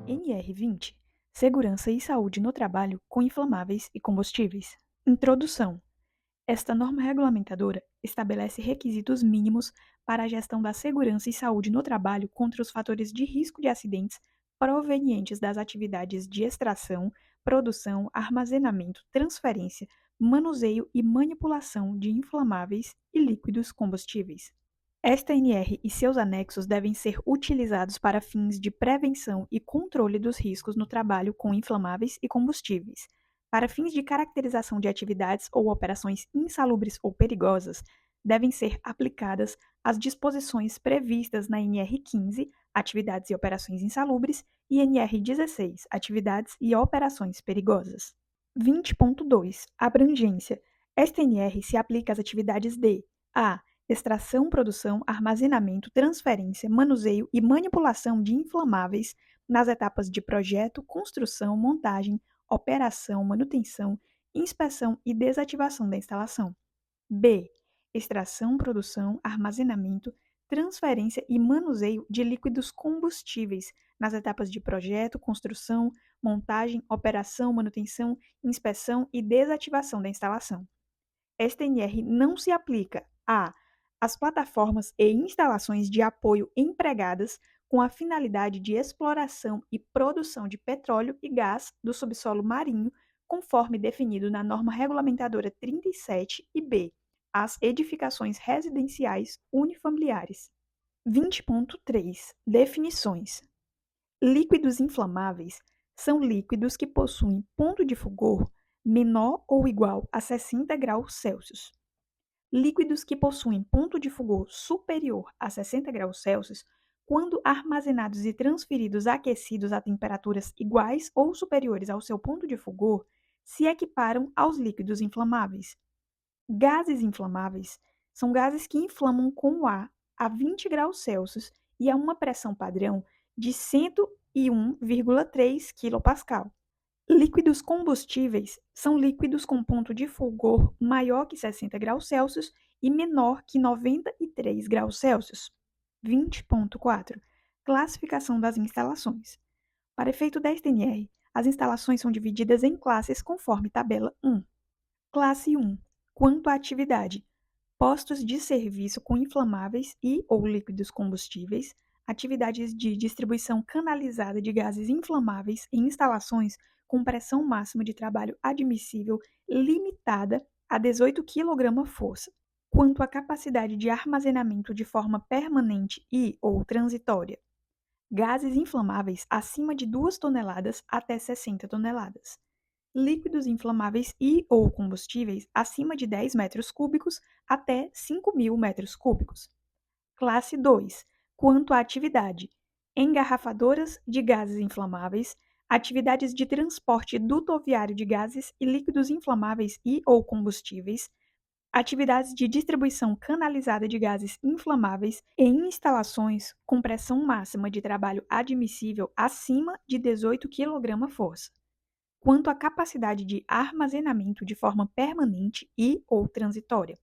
NR20 Segurança e Saúde no Trabalho com Inflamáveis e Combustíveis. Introdução. Esta norma regulamentadora estabelece requisitos mínimos para a gestão da segurança e saúde no trabalho contra os fatores de risco de acidentes provenientes das atividades de extração, produção, armazenamento, transferência, manuseio e manipulação de inflamáveis e líquidos combustíveis. Esta NR e seus anexos devem ser utilizados para fins de prevenção e controle dos riscos no trabalho com inflamáveis e combustíveis. Para fins de caracterização de atividades ou operações insalubres ou perigosas, devem ser aplicadas as disposições previstas na NR15, Atividades e Operações Insalubres, e NR16, Atividades e Operações Perigosas. 20.2 Abrangência. Esta NR se aplica às atividades de a. Extração, produção, armazenamento, transferência, manuseio e manipulação de inflamáveis nas etapas de projeto, construção, montagem, operação, manutenção, inspeção e desativação da instalação. B. Extração, produção, armazenamento, transferência e manuseio de líquidos combustíveis nas etapas de projeto, construção, montagem, operação, manutenção, inspeção e desativação da instalação. Esta NR não se aplica a as plataformas e instalações de apoio empregadas com a finalidade de exploração e produção de petróleo e gás do subsolo marinho, conforme definido na norma regulamentadora 37 e B, as edificações residenciais unifamiliares. 20.3 Definições. Líquidos inflamáveis são líquidos que possuem ponto de fulgor menor ou igual a 60 graus Celsius. Líquidos que possuem ponto de fulgor superior a 60 graus Celsius, quando armazenados e transferidos aquecidos a temperaturas iguais ou superiores ao seu ponto de fulgor, se equiparam aos líquidos inflamáveis. Gases inflamáveis são gases que inflamam com o ar a 20 graus Celsius e a uma pressão padrão de 101,3 kPa. Líquidos combustíveis são líquidos com ponto de fulgor maior que 60 graus Celsius e menor que 93 graus Celsius. 20.4 Classificação das instalações. Para efeito desta NR, as instalações são divididas em classes conforme tabela 1. Classe 1. Quanto à atividade: postos de serviço com inflamáveis e ou líquidos combustíveis, atividades de distribuição canalizada de gases inflamáveis em instalações com pressão máxima de trabalho admissível limitada a 18 kg-força. Quanto à capacidade de armazenamento de forma permanente e ou transitória, gases inflamáveis acima de 2 toneladas até 60 toneladas. Líquidos inflamáveis e ou combustíveis acima de 10 metros cúbicos até 5.000 metros cúbicos. Classe 2. Quanto à atividade: engarrafadoras de gases inflamáveis, atividades de transporte dutoviário de gases e líquidos inflamáveis e ou combustíveis, atividades de distribuição canalizada de gases inflamáveis em instalações com pressão máxima de trabalho admissível acima de 18 kg-força. Quanto à capacidade de armazenamento de forma permanente e ou transitória: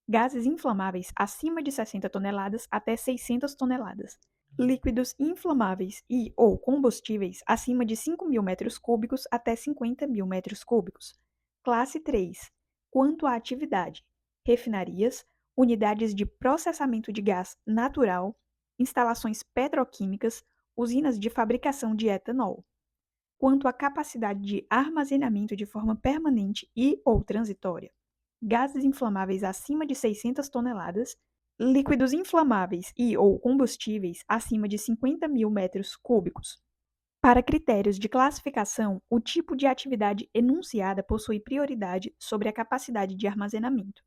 gases inflamáveis acima de 60 toneladas até 600 toneladas. Líquidos inflamáveis e ou combustíveis acima de 5.000 metros cúbicos até 50.000 metros cúbicos. Classe 3. Quanto à atividade: refinarias, unidades de processamento de gás natural, instalações petroquímicas, usinas de fabricação de etanol. Quanto à capacidade de armazenamento de forma permanente e ou transitória: gases inflamáveis acima de 600 toneladas, líquidos inflamáveis e ou combustíveis acima de 50.000 metros cúbicos. Para critérios de classificação, o tipo de atividade enunciada possui prioridade sobre a capacidade de armazenamento.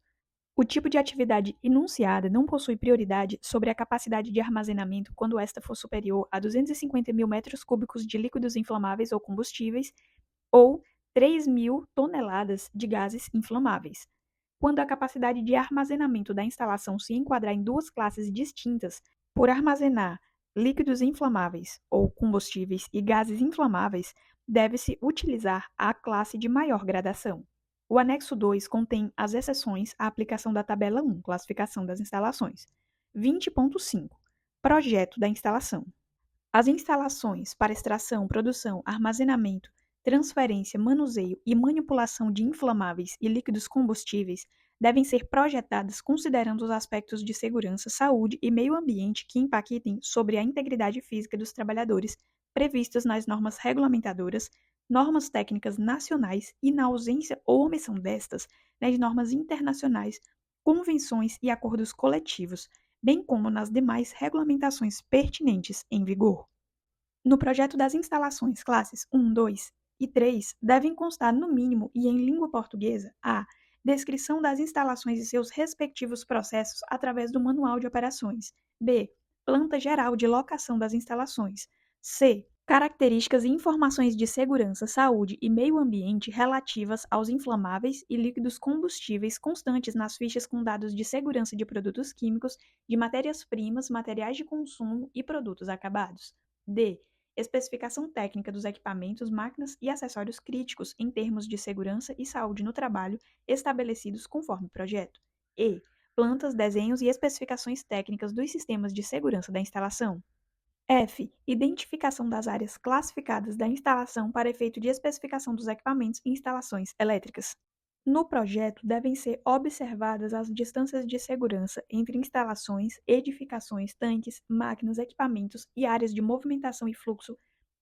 O tipo de atividade enunciada não possui prioridade sobre a capacidade de armazenamento quando esta for superior a 250.000 metros cúbicos de líquidos inflamáveis ou combustíveis ou 3.000 toneladas de gases inflamáveis. Quando a capacidade de armazenamento da instalação se enquadrar em duas classes distintas por armazenar líquidos inflamáveis ou combustíveis e gases inflamáveis, deve-se utilizar a classe de maior gradação. O anexo 2 contém as exceções à aplicação da tabela 1, classificação das instalações. 20.5 Projeto da instalação. As instalações para extração, produção, armazenamento, transferência, manuseio e manipulação de inflamáveis e líquidos combustíveis devem ser projetadas considerando os aspectos de segurança, saúde e meio ambiente que impactem sobre a integridade física dos trabalhadores previstos nas normas regulamentadoras, normas técnicas nacionais e, na ausência ou omissão destas, nas normas internacionais, convenções e acordos coletivos, bem como nas demais regulamentações pertinentes em vigor. No projeto das instalações classes 1, 2 e 3, devem constar, no mínimo e em língua portuguesa, a descrição das instalações e seus respectivos processos através do manual de operações, b. planta geral de locação das instalações, c. características e informações de segurança, saúde e meio ambiente relativas aos inflamáveis e líquidos combustíveis constantes nas fichas com dados de segurança de produtos químicos, de matérias-primas, materiais de consumo e produtos acabados. D. Especificação técnica dos equipamentos, máquinas e acessórios críticos em termos de segurança e saúde no trabalho estabelecidos conforme projeto. E. Plantas, desenhos e especificações técnicas dos sistemas de segurança da instalação. F. Identificação das áreas classificadas da instalação para efeito de especificação dos equipamentos e instalações elétricas. No projeto, devem ser observadas as distâncias de segurança entre instalações, edificações, tanques, máquinas, equipamentos e áreas de movimentação e fluxo,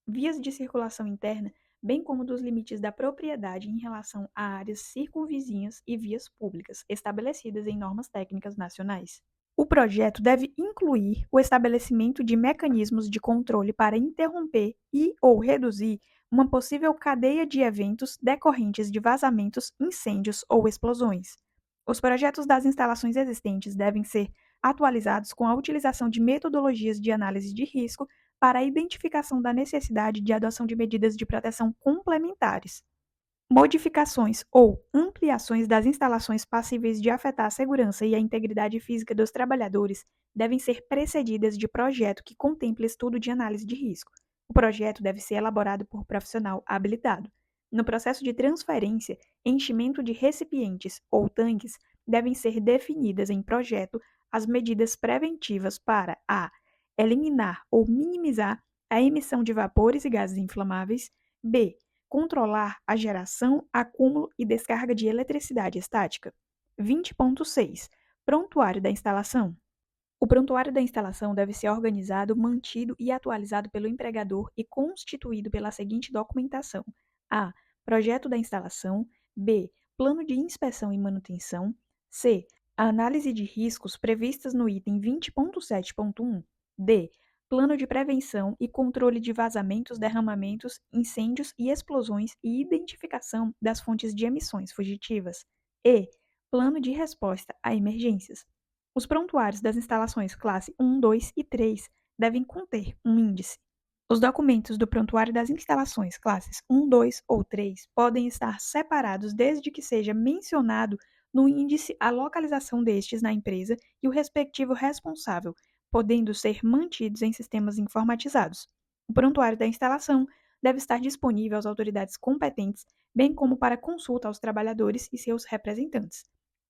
vias de circulação interna, bem como dos limites da propriedade em relação a áreas circunvizinhas e vias públicas, estabelecidas em normas técnicas nacionais. O projeto deve incluir o estabelecimento de mecanismos de controle para interromper e/ou reduzir uma possível cadeia de eventos decorrentes de vazamentos, incêndios ou explosões. Os projetos das instalações existentes devem ser atualizados com a utilização de metodologias de análise de risco para a identificação da necessidade de adoção de medidas de proteção complementares. Modificações ou ampliações das instalações passíveis de afetar a segurança e a integridade física dos trabalhadores devem ser precedidas de projeto que contemple estudo de análise de risco. O projeto deve ser elaborado por profissional habilitado. No processo de transferência, enchimento de recipientes ou tanques, devem ser definidas em projeto as medidas preventivas para a. eliminar ou minimizar a emissão de vapores e gases inflamáveis, b. controlar a geração, acúmulo e descarga de eletricidade estática. 20.6. Prontuário da instalação. O prontuário da instalação deve ser organizado, mantido e atualizado pelo empregador e constituído pela seguinte documentação: a. projeto da instalação, b. plano de inspeção e manutenção, c. a análise de riscos previstas no item 20.7.1, d. plano de prevenção e controle de vazamentos, derramamentos, incêndios e explosões e identificação das fontes de emissões fugitivas, e. plano de resposta a emergências. Os prontuários das instalações classe 1, 2 e 3 devem conter um índice. Os documentos do prontuário das instalações classes 1, 2 ou 3 podem estar separados desde que seja mencionado no índice a localização destes na empresa e o respectivo responsável, podendo ser mantidos em sistemas informatizados. O prontuário da instalação deve estar disponível às autoridades competentes, bem como para consulta aos trabalhadores e seus representantes.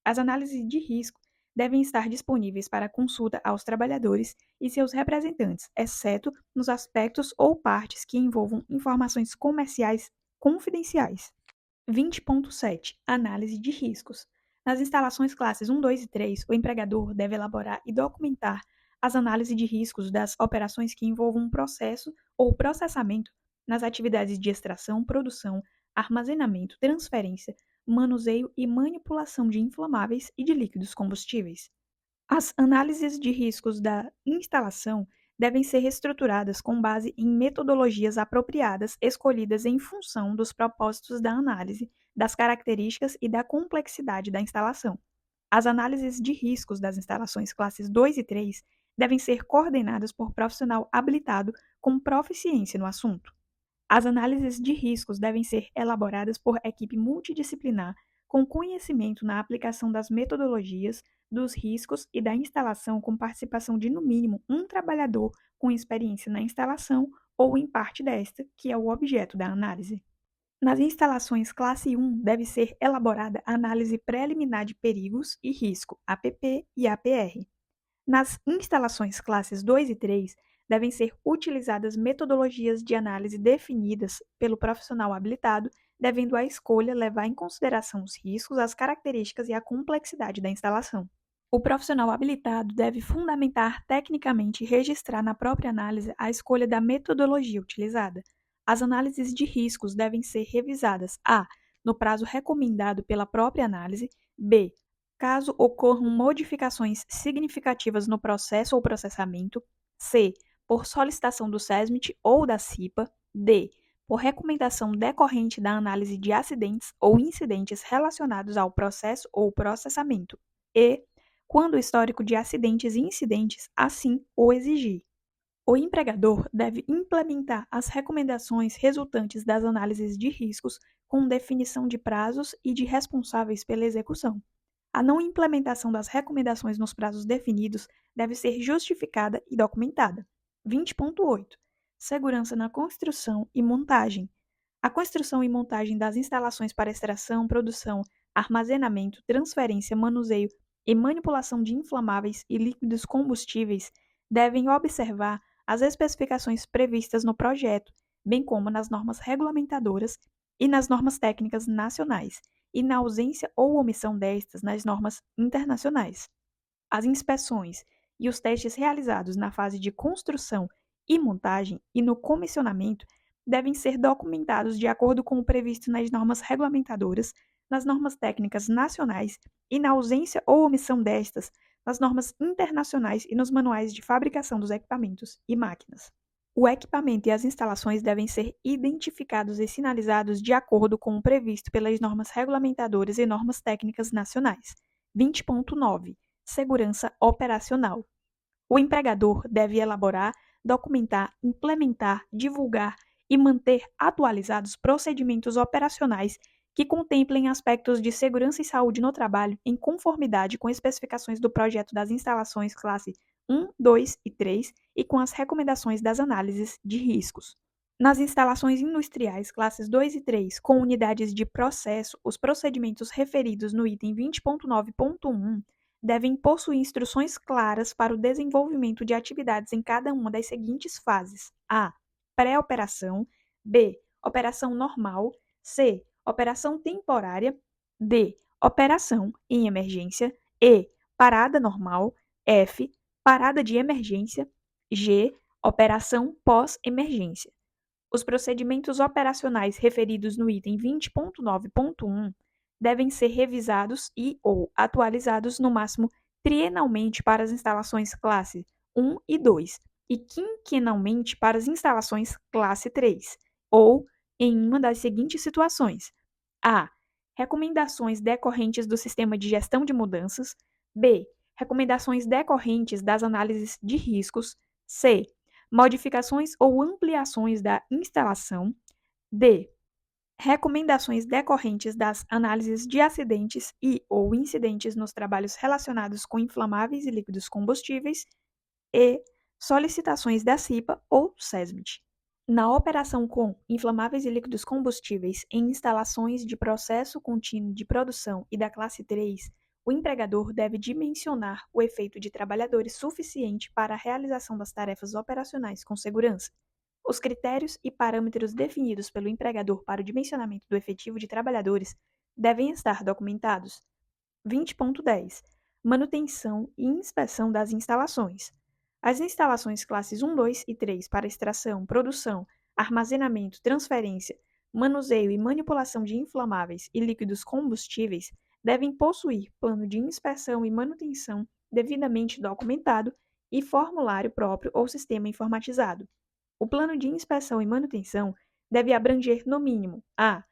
As análises de risco devem estar disponíveis para consulta aos trabalhadores e seus representantes, exceto nos aspectos ou partes que envolvam informações comerciais confidenciais. 20.7. Análise de riscos. Nas instalações classes 1, 2 e 3, o empregador deve elaborar e documentar as análises de riscos das operações que envolvam um processo ou processamento nas atividades de extração, produção, armazenamento, transferência, manuseio e manipulação de inflamáveis e de líquidos combustíveis. As análises de riscos da instalação devem ser reestruturadas com base em metodologias apropriadas escolhidas em função dos propósitos da análise, das características e da complexidade da instalação. As análises de riscos das instalações classes 2 e 3 devem ser coordenadas por profissional habilitado com proficiência no assunto. As análises de riscos devem ser elaboradas por equipe multidisciplinar com conhecimento na aplicação das metodologias, dos riscos e da instalação com participação de, no mínimo, um trabalhador com experiência na instalação ou em parte desta, que é o objeto da análise. Nas instalações classe 1, deve ser elaborada a análise preliminar de perigos e risco, APP e APR. Nas instalações classes 2 e 3, devem ser utilizadas metodologias de análise definidas pelo profissional habilitado, devendo a escolha levar em consideração os riscos, as características e a complexidade da instalação. O profissional habilitado deve fundamentar tecnicamente e registrar na própria análise a escolha da metodologia utilizada. As análises de riscos devem ser revisadas a. no prazo recomendado pela própria análise, b. caso ocorram modificações significativas no processo ou processamento, c. por solicitação do SESMIT ou da CIPA, d. por recomendação decorrente da análise de acidentes ou incidentes relacionados ao processo ou processamento, e quando o histórico de acidentes e incidentes assim o exigir. O empregador deve implementar as recomendações resultantes das análises de riscos com definição de prazos e de responsáveis pela execução. A não implementação das recomendações nos prazos definidos deve ser justificada e documentada. 20.8. Segurança na construção e montagem. A construção e montagem das instalações para extração, produção, armazenamento, transferência, manuseio e manipulação de inflamáveis e líquidos combustíveis devem observar as especificações previstas no projeto, bem como nas normas regulamentadoras e nas normas técnicas nacionais, e na ausência ou omissão destas nas normas internacionais. As inspeções e os testes realizados na fase de construção e montagem e no comissionamento devem ser documentados de acordo com o previsto nas normas regulamentadoras, nas normas técnicas nacionais e, na ausência ou omissão destas, nas normas internacionais e nos manuais de fabricação dos equipamentos e máquinas. O equipamento e as instalações devem ser identificados e sinalizados de acordo com o previsto pelas normas regulamentadoras e normas técnicas nacionais. 20.9. Segurança operacional. O empregador deve elaborar, documentar, implementar, divulgar e manter atualizados procedimentos operacionais que contemplem aspectos de segurança e saúde no trabalho em conformidade com especificações do projeto das instalações classe 1, 2 e 3 e com as recomendações das análises de riscos. Nas instalações industriais classes 2 e 3, com unidades de processo, os procedimentos referidos no item 20.9.1 devem possuir instruções claras para o desenvolvimento de atividades em cada uma das seguintes fases: a. pré-operação, b. operação normal, c. operação temporária, d. operação em emergência, e. parada normal, f. parada de emergência, g. operação pós-emergência. Os procedimentos operacionais referidos no item 20.9.1 devem ser revisados e ou atualizados no máximo trienalmente para as instalações classe 1 e 2 e quinquenalmente para as instalações classe 3, ou em uma das seguintes situações: a. recomendações decorrentes do sistema de gestão de mudanças, b. recomendações decorrentes das análises de riscos, c. modificações ou ampliações da instalação, d. recomendações decorrentes das análises de acidentes e ou incidentes nos trabalhos relacionados com inflamáveis e líquidos combustíveis, e solicitações da CIPA ou SESMIT. Na operação com inflamáveis e líquidos combustíveis em instalações de processo contínuo de produção e da classe 3, o empregador deve dimensionar o efeito de trabalhadores suficiente para a realização das tarefas operacionais com segurança. Os critérios e parâmetros definidos pelo empregador para o dimensionamento do efetivo de trabalhadores devem estar documentados. 20.10. Manutenção e inspeção das instalações. As instalações classes 1, 2 e 3 para extração, produção, armazenamento, transferência, manuseio e manipulação de inflamáveis e líquidos combustíveis devem possuir plano de inspeção e manutenção devidamente documentado e formulário próprio ou sistema informatizado. O plano de inspeção e manutenção deve abranger, no mínimo, a.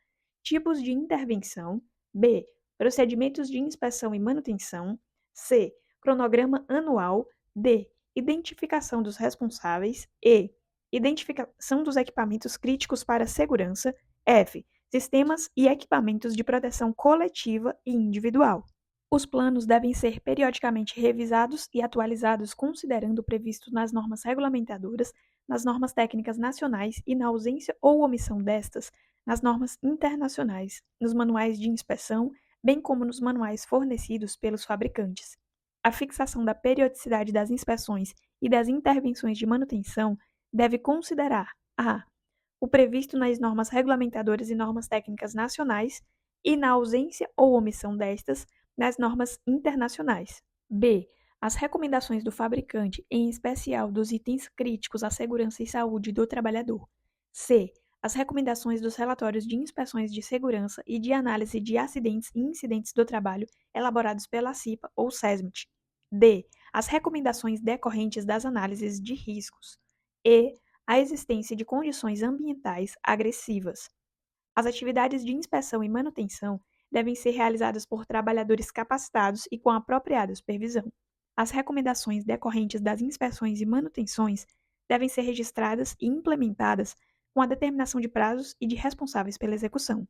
tipos de intervenção, b. procedimentos de inspeção e manutenção, c. cronograma anual, d. identificação dos responsáveis, e. identificação dos equipamentos críticos para a segurança, f. sistemas e equipamentos de proteção coletiva e individual. Os planos devem ser periodicamente revisados e atualizados considerando o previsto nas normas regulamentadoras, nas normas técnicas nacionais e, na ausência ou omissão destas, nas normas internacionais, nos manuais de inspeção, bem como nos manuais fornecidos pelos fabricantes. A fixação da periodicidade das inspeções e das intervenções de manutenção deve considerar a. O previsto nas normas regulamentadoras e normas técnicas nacionais e, na ausência ou omissão destas, nas normas internacionais. B. As recomendações do fabricante, em especial dos itens críticos à segurança e saúde do trabalhador. C. As recomendações dos relatórios de inspeções de segurança e de análise de acidentes e incidentes do trabalho elaborados pela CIPA ou SESMIT. D. As recomendações decorrentes das análises de riscos. E. A existência de condições ambientais agressivas. As atividades de inspeção e manutenção devem ser realizadas por trabalhadores capacitados e com a apropriada supervisão. As recomendações decorrentes das inspeções e manutenções devem ser registradas e implementadas com a determinação de prazos e de responsáveis pela execução.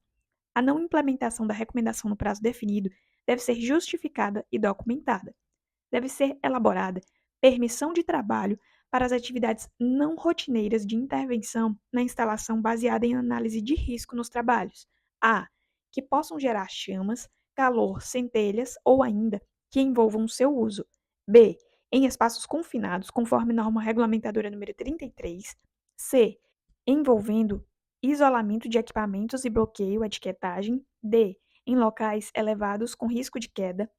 A não implementação da recomendação no prazo definido deve ser justificada e documentada. Deve ser elaborada permissão de trabalho para as atividades não rotineiras de intervenção na instalação baseada em análise de risco nos trabalhos. A. Que possam gerar chamas, calor, centelhas ou ainda que envolvam seu uso. B. Em espaços confinados, conforme norma regulamentadora número 33. C. Envolvendo isolamento de equipamentos e bloqueio, etiquetagem. D. Em locais elevados com risco de queda.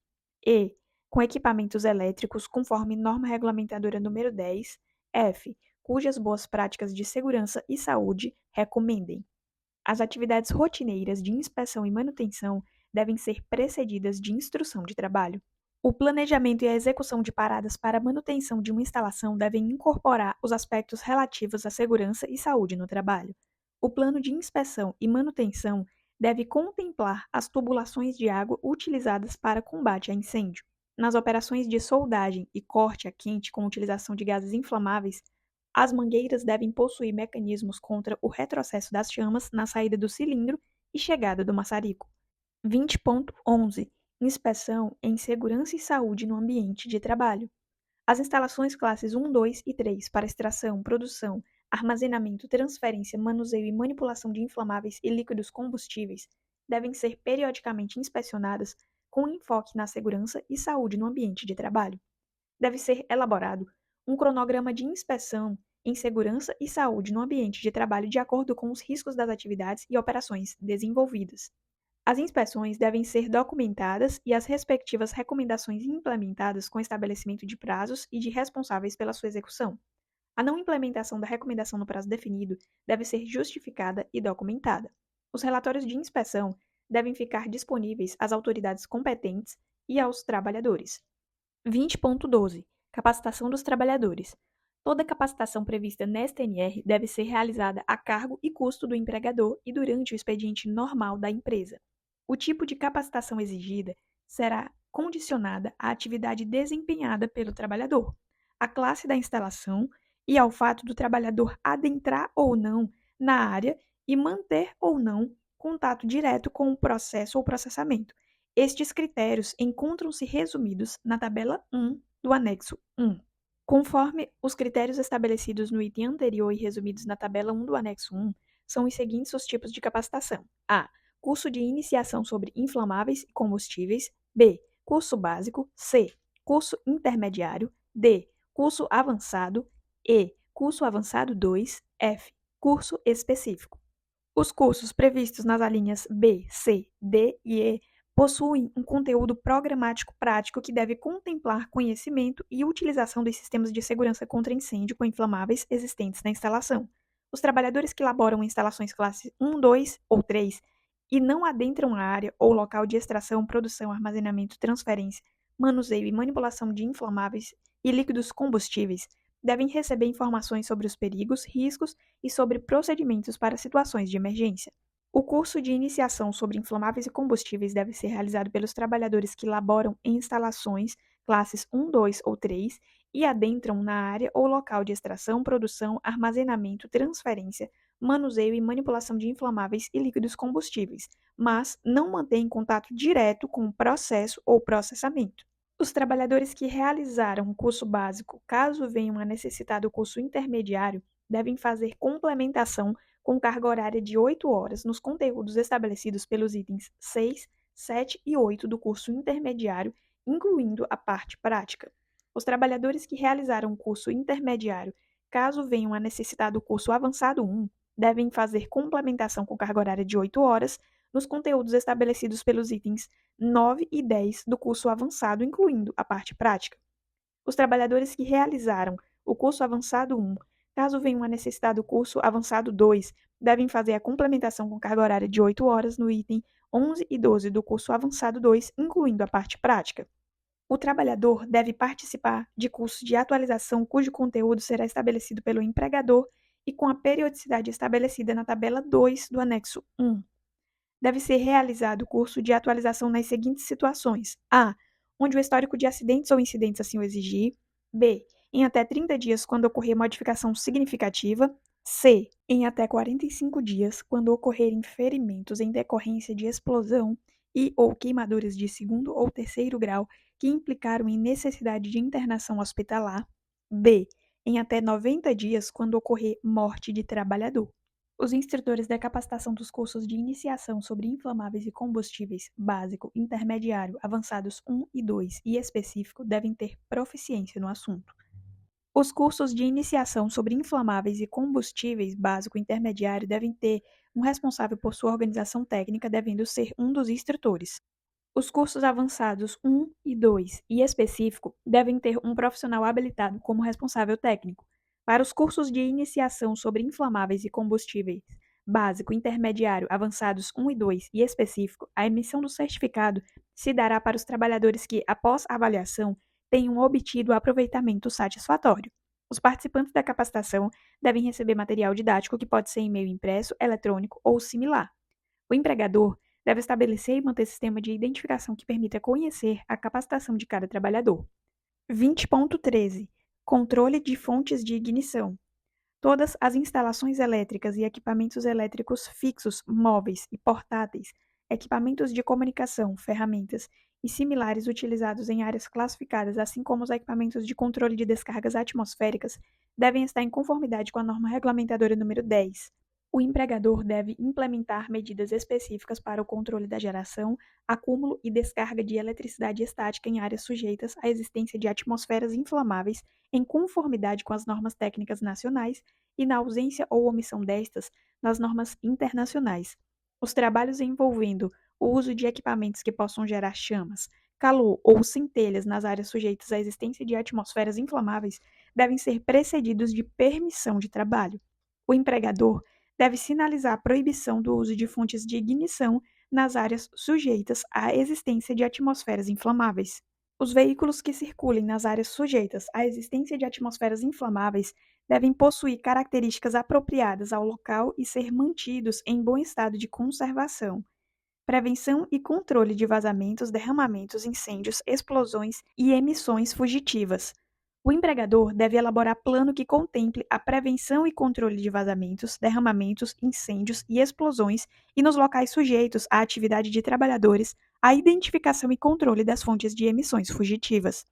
E. Com equipamentos elétricos, conforme norma regulamentadora número 10. F. Cujas boas práticas de segurança e saúde recomendem. As atividades rotineiras de inspeção e manutenção devem ser precedidas de instrução de trabalho. O planejamento e a execução de paradas para a manutenção de uma instalação devem incorporar os aspectos relativos à segurança e saúde no trabalho. O plano de inspeção e manutenção deve contemplar as tubulações de água utilizadas para combate a incêndio. Nas operações de soldagem e corte a quente com utilização de gases inflamáveis, as mangueiras devem possuir mecanismos contra o retrocesso das chamas na saída do cilindro e chegada do maçarico. 20.11 Inspeção em segurança e saúde no ambiente de trabalho. As instalações classes 1, 2 e 3 para extração, produção, armazenamento, transferência, manuseio e manipulação de inflamáveis e líquidos combustíveis devem ser periodicamente inspecionadas com enfoque na segurança e saúde no ambiente de trabalho. Deve ser elaborado um cronograma de inspeção em segurança e saúde no ambiente de trabalho de acordo com os riscos das atividades e operações desenvolvidas. As inspeções devem ser documentadas e as respectivas recomendações implementadas com estabelecimento de prazos e de responsáveis pela sua execução. A não implementação da recomendação no prazo definido deve ser justificada e documentada. Os relatórios de inspeção devem ficar disponíveis às autoridades competentes e aos trabalhadores. 20.12 Capacitação dos trabalhadores. Toda capacitação prevista nesta NR deve ser realizada a cargo e custo do empregador e durante o expediente normal da empresa. O tipo de capacitação exigida será condicionada à atividade desempenhada pelo trabalhador, à classe da instalação e ao fato do trabalhador adentrar ou não na área e manter ou não contato direto com o processo ou processamento. Estes critérios encontram-se resumidos na tabela 1 do anexo 1. Conforme os critérios estabelecidos no item anterior e resumidos na tabela 1 do anexo 1, são os seguintes os tipos de capacitação. A. Curso de iniciação sobre inflamáveis e combustíveis. B. Curso básico. C. Curso intermediário. D. Curso avançado. E. Curso avançado 2. F. Curso específico. Os cursos previstos nas alíneas B, C, D e E possuem um conteúdo programático prático que deve contemplar conhecimento e utilização dos sistemas de segurança contra incêndio com inflamáveis existentes na instalação. Os trabalhadores que elaboram instalações classe 1, 2 ou 3 e não adentram a área ou local de extração, produção, armazenamento, transferência, manuseio e manipulação de inflamáveis e líquidos combustíveis devem receber informações sobre os perigos, riscos e sobre procedimentos para situações de emergência. O curso de iniciação sobre inflamáveis e combustíveis deve ser realizado pelos trabalhadores que laboram em instalações classes 1, 2 ou 3 e adentram na área ou local de extração, produção, armazenamento, transferência, manuseio e manipulação de inflamáveis e líquidos combustíveis, mas não mantêm contato direto com o processo ou processamento. Os trabalhadores que realizaram o curso básico, caso venham a necessitar do curso intermediário, devem fazer complementação com carga horária de 8 horas nos conteúdos estabelecidos pelos itens 6, 7 e 8 do curso intermediário, incluindo a parte prática. Os trabalhadores que realizaram o curso intermediário, caso venham a necessitar do curso avançado 1, devem fazer complementação com carga horária de 8 horas nos conteúdos estabelecidos pelos itens 9 e 10 do curso avançado, incluindo a parte prática. Os trabalhadores que realizaram o curso avançado 1, caso venham a necessitar do curso avançado 2, devem fazer a complementação com carga horária de 8 horas no item 11 e 12 do curso avançado 2, incluindo a parte prática. O trabalhador deve participar de cursos de atualização cujo conteúdo será estabelecido pelo empregador e com a periodicidade estabelecida na tabela 2 do anexo 1. Deve ser realizado o curso de atualização nas seguintes situações: a. Onde o histórico de acidentes ou incidentes assim o exigir; b. Em até 30 dias, quando ocorrer modificação significativa; c. Em até 45 dias, quando ocorrerem ferimentos em decorrência de explosão e ou queimaduras de segundo ou terceiro grau que implicaram em necessidade de internação hospitalar; d. Em até 90 dias, quando ocorrer morte de trabalhador. Os instrutores da capacitação dos cursos de iniciação sobre inflamáveis e combustíveis básico, intermediário, avançados 1 e 2 e específico devem ter proficiência no assunto. Os cursos de iniciação sobre inflamáveis e combustíveis básico e intermediário devem ter um responsável por sua organização técnica, devendo ser um dos instrutores. Os cursos avançados 1 e 2 e específico devem ter um profissional habilitado como responsável técnico. Para os cursos de iniciação sobre inflamáveis e combustíveis básico, intermediário, avançados 1 e 2 e específico, a emissão do certificado se dará para os trabalhadores que, após avaliação, tenham obtido aproveitamento satisfatório. Os participantes da capacitação devem receber material didático que pode ser em meio impresso, eletrônico ou similar. O empregador deve estabelecer e manter sistema de identificação que permita conhecer a capacitação de cada trabalhador. 20.13 Controle de fontes de ignição. Todas as instalações elétricas e equipamentos elétricos fixos, móveis e portáteis, equipamentos de comunicação, ferramentas e similares utilizados em áreas classificadas, assim como os equipamentos de controle de descargas atmosféricas, devem estar em conformidade com a norma regulamentadora número 10. O empregador deve implementar medidas específicas para o controle da geração, acúmulo e descarga de eletricidade estática em áreas sujeitas à existência de atmosferas inflamáveis, em conformidade com as normas técnicas nacionais e, na ausência ou omissão destas, nas normas internacionais. Os trabalhos envolvendo o uso de equipamentos que possam gerar chamas, calor ou centelhas nas áreas sujeitas à existência de atmosferas inflamáveis devem ser precedidos de permissão de trabalho. O empregador deve sinalizar a proibição do uso de fontes de ignição nas áreas sujeitas à existência de atmosferas inflamáveis. Os veículos que circulem nas áreas sujeitas à existência de atmosferas inflamáveis devem possuir características apropriadas ao local e ser mantidos em bom estado de conservação. Prevenção e controle de vazamentos, derramamentos, incêndios, explosões e emissões fugitivas. O empregador deve elaborar plano que contemple a prevenção e controle de vazamentos, derramamentos, incêndios e explosões e nos locais sujeitos à atividade de trabalhadores, a identificação e controle das fontes de emissões fugitivas.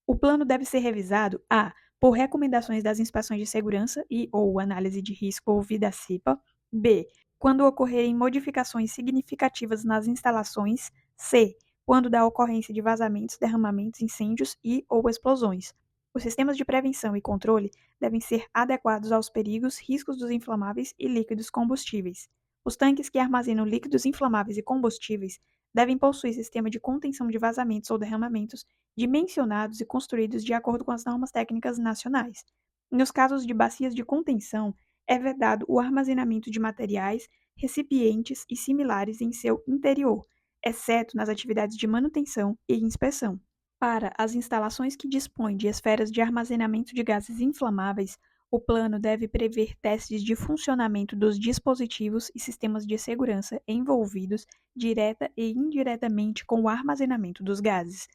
O plano deve ser revisado a. Por recomendações das inspeções de segurança e ou análise de risco ouvida a CIPA. B. Quando ocorrerem modificações significativas nas instalações. C. Quando da ocorrência de vazamentos, derramamentos, incêndios e ou explosões. Os sistemas de prevenção e controle devem ser adequados aos perigos, riscos dos inflamáveis e líquidos combustíveis. Os tanques que armazenam líquidos inflamáveis e combustíveis devem possuir sistema de contenção de vazamentos ou derramamentos dimensionados e construídos de acordo com as normas técnicas nacionais. Nos casos de bacias de contenção, é vedado o armazenamento de materiais, recipientes e similares em seu interior, exceto nas atividades de manutenção e inspeção. Para as instalações que dispõem de esferas de armazenamento de gases inflamáveis, o plano deve prever testes de funcionamento dos dispositivos e sistemas de segurança envolvidos direta e indiretamente com o armazenamento dos gases.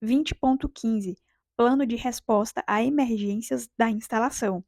20.15 Plano de resposta a emergências da instalação.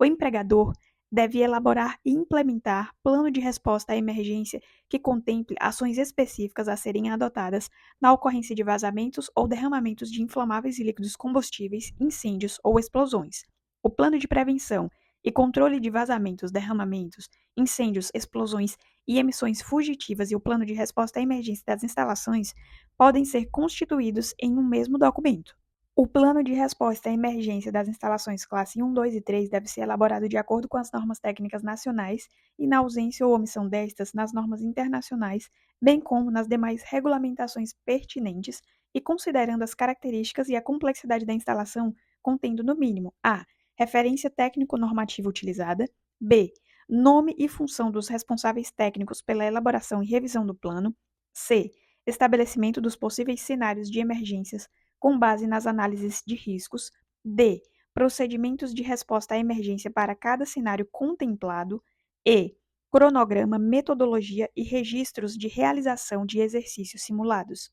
O empregador deve elaborar e implementar plano de resposta à emergência que contemple ações específicas a serem adotadas na ocorrência de vazamentos ou derramamentos de inflamáveis e líquidos combustíveis, incêndios ou explosões. O plano de prevenção e controle de vazamentos, derramamentos, incêndios, explosões e emissões fugitivas e o plano de resposta à emergência das instalações podem ser constituídos em um mesmo documento. O plano de resposta à emergência das instalações classe 1, 2 e 3 deve ser elaborado de acordo com as normas técnicas nacionais e, na ausência ou omissão destas, nas normas internacionais, bem como nas demais regulamentações pertinentes e considerando as características e a complexidade da instalação, contendo no mínimo a. Referência técnico-normativa utilizada, b. Nome e função dos responsáveis técnicos pela elaboração e revisão do plano, c. Estabelecimento dos possíveis cenários de emergências com base nas análises de riscos, d. Procedimentos de resposta à emergência para cada cenário contemplado, e. Cronograma, metodologia e registros de realização de exercícios simulados.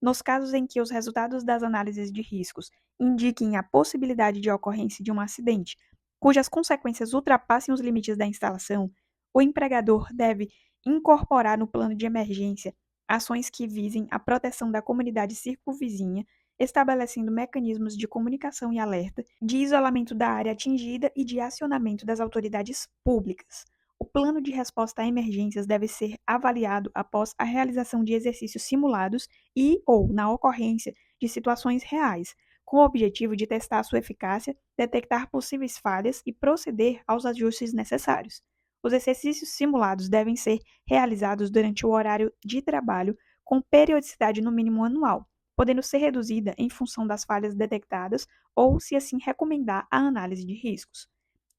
Nos casos em que os resultados das análises de riscos indiquem a possibilidade de ocorrência de um acidente, cujas consequências ultrapassem os limites da instalação, o empregador deve incorporar no plano de emergência ações que visem a proteção da comunidade circunvizinha, estabelecendo mecanismos de comunicação e alerta, de isolamento da área atingida e de acionamento das autoridades públicas. O plano de resposta a emergências deve ser avaliado após a realização de exercícios simulados e/ou na ocorrência de situações reais, com o objetivo de testar sua eficácia, detectar possíveis falhas e proceder aos ajustes necessários. Os exercícios simulados devem ser realizados durante o horário de trabalho, com periodicidade no mínimo anual, podendo ser reduzida em função das falhas detectadas ou, se assim recomendar, a análise de riscos.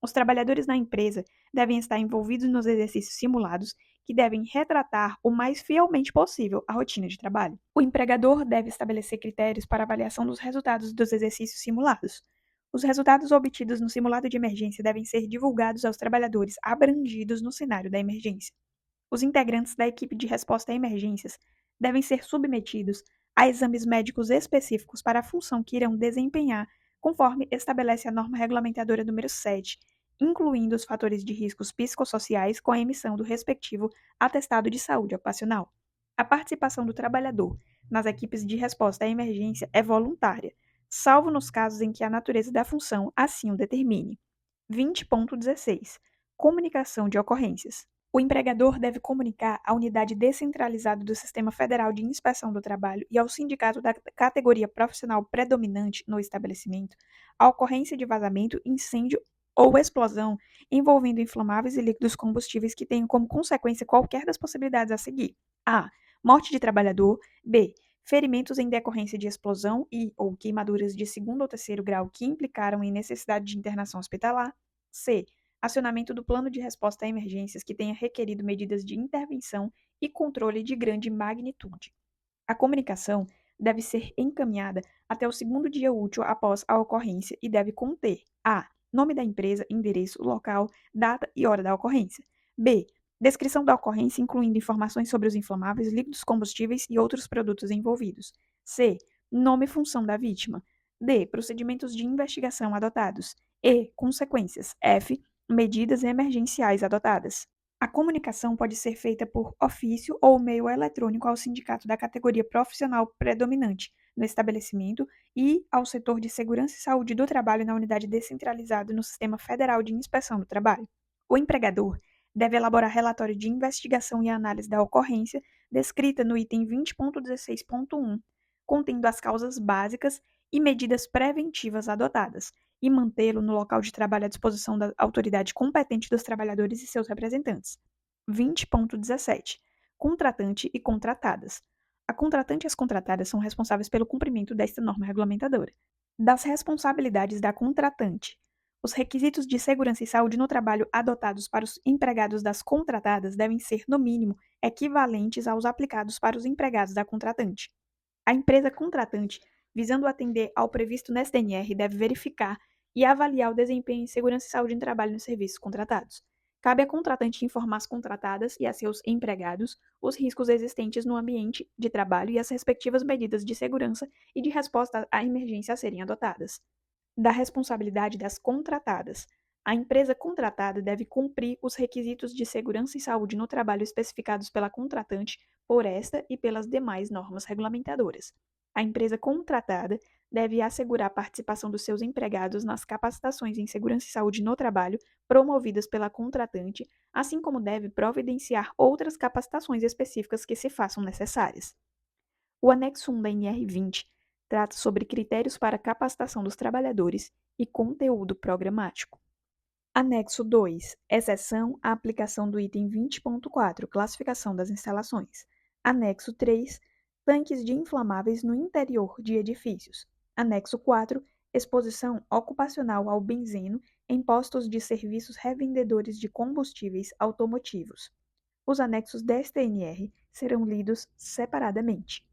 Os trabalhadores da empresa devem estar envolvidos nos exercícios simulados, que devem retratar o mais fielmente possível a rotina de trabalho. O empregador deve estabelecer critérios para avaliação dos resultados dos exercícios simulados. Os resultados obtidos no simulado de emergência devem ser divulgados aos trabalhadores abrangidos no cenário da emergência. Os integrantes da equipe de resposta a emergências devem ser submetidos a exames médicos específicos para a função que irão desempenhar, conforme estabelece a norma regulamentadora número 7, incluindo os fatores de riscos psicossociais com a emissão do respectivo atestado de saúde ocupacional. A participação do trabalhador nas equipes de resposta à emergência é voluntária, salvo nos casos em que a natureza da função assim o determine. 20.16 Comunicação de ocorrências. O empregador deve comunicar à unidade descentralizada do Sistema Federal de Inspeção do Trabalho e ao sindicato da categoria profissional predominante no estabelecimento a ocorrência de vazamento, incêndio ou explosão envolvendo inflamáveis e líquidos combustíveis que tenham como consequência qualquer das possibilidades a seguir: a. Morte de trabalhador, b. Ferimentos em decorrência de explosão e/ou queimaduras de segundo ou terceiro grau que implicaram em necessidade de internação hospitalar, c. Acionamento do plano de resposta a emergências que tenha requerido medidas de intervenção e controle de grande magnitude. A comunicação deve ser encaminhada até o segundo dia útil após a ocorrência e deve conter a. Nome da empresa, endereço, local, data e hora da ocorrência. b. Descrição da ocorrência, incluindo informações sobre os inflamáveis, líquidos combustíveis e outros produtos envolvidos. c. Nome e função da vítima. d. Procedimentos de investigação adotados. e. Consequências. f. Medidas emergenciais adotadas. A comunicação pode ser feita por ofício ou meio eletrônico ao sindicato da categoria profissional predominante no estabelecimento e ao setor de segurança e saúde do trabalho na unidade descentralizada no Sistema Federal de Inspeção do Trabalho. O empregador deve elaborar relatório de investigação e análise da ocorrência descrita no item 20.16.1, contendo as causas básicas e medidas preventivas adotadas, e mantê-lo no local de trabalho à disposição da autoridade competente dos trabalhadores e seus representantes. 20.17 Contratante e contratadas. A contratante e as contratadas são responsáveis pelo cumprimento desta norma regulamentadora. Das responsabilidades da contratante. Os requisitos de segurança e saúde no trabalho adotados para os empregados das contratadas devem ser, no mínimo, equivalentes aos aplicados para os empregados da contratante. A empresa contratante, visando atender ao previsto nesta NR, deve verificar e avaliar o desempenho em segurança e saúde em trabalho nos serviços contratados. Cabe à contratante informar as contratadas e a seus empregados os riscos existentes no ambiente de trabalho e as respectivas medidas de segurança e de resposta à emergência a serem adotadas. Da responsabilidade das contratadas. A empresa contratada deve cumprir os requisitos de segurança e saúde no trabalho especificados pela contratante por esta e pelas demais normas regulamentadoras. A empresa contratada deve assegurar a participação dos seus empregados nas capacitações em segurança e saúde no trabalho promovidas pela contratante, assim como deve providenciar outras capacitações específicas que se façam necessárias. O anexo 1 da NR 20 trata sobre critérios para capacitação dos trabalhadores e conteúdo programático. Anexo 2. Exceção à aplicação do item 20.4, classificação das instalações. Anexo 3. Tanques de inflamáveis no interior de edifícios. Anexo 4. Exposição ocupacional ao benzeno em postos de serviços revendedores de combustíveis automotivos. Os anexos desta NR serão lidos separadamente.